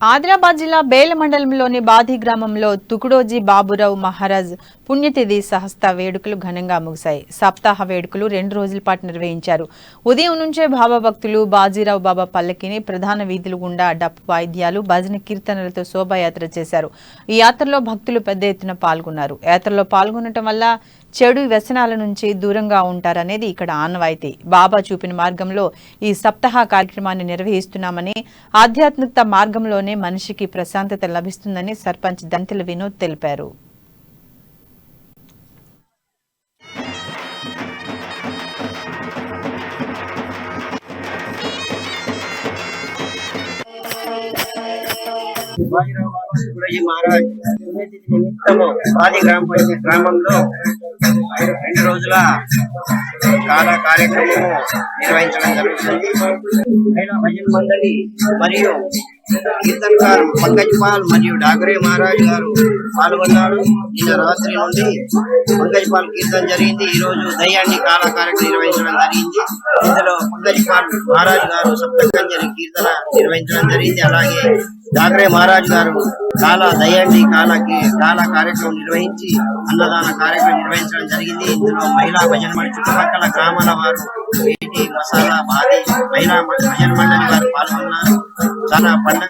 ఆదిలాబాద్ జిల్లా బేల మండలంలోని బాధి గ్రామంలో తుకుడోజీ బాబురావు మహారాజ్ పుణ్యతిథి సహస్త వేడుకలు ఘనంగా ముగిశాయి. సప్తాహ వేడుకలు 2 రోజుల పాటు నిర్వహించారు. ఉదయం నుంచే బాబా భక్తులు బాజీరావు బాబా పల్లకిని ప్రధాన వీధులు గుండా డప్పు వాయిద్యాలు, భజన కీర్తనలతో శోభాయాత్ర చేశారు. ఈ యాత్రలో భక్తులు పెద్ద ఎత్తున పాల్గొన్నారు. యాత్రలో పాల్గొనడం వల్ల చెడు వ్యసనాల నుంచి దూరంగా ఉంటారనేది ఇక్కడ ఆనవాయితీ. బాబా చూపిన మార్గంలో ఈ సప్తాహ కార్యక్రమాన్ని నిర్వహిస్తున్నామని, ఆధ్యాత్మిక మార్గంలోనే మనిషికి ప్రశాంతత లభిస్తుందని సర్పంచ్ దంతెల వినోద్ తెలిపారు. ఆది గ్రామంలో 2 రోజుల కాల కార్యక్రమము నిర్వహించడం జరుగుతుంది. మహిళా భజన మండలి మరియు కీర్తనకారు పంకజ్ పాల్ మరియు డాగరే మహారాజ్ గారు పాల్గొన్నారు. నిన్న రాత్రి నుండి పంకజ్ పాల్ కీర్తన జరిగింది. ఈ రోజు దయ్యాన్ని కాల కార్యక్రమం నిర్వహించడం జరిగింది. ఇందులో పంకజ్ పాల్ మహారాజ్ గారు సప్తకంజరి కీర్తన నిర్వహించడం జరిగింది. అలాగే డాగరే మహారాజ్ గారు దయ్యండి కాల కార్యక్రమం నిర్వహించి అన్నదాన కార్యక్రమం నిర్వహించడం జరిగింది. ఇందులో మహిళా భజన మండలి చుట్టుపక్కల గ్రామాల వారు వేటి మసాలా బాది మహిళా భజన మండలి వారు పాల్గొన్నారు. చాలా పండుగ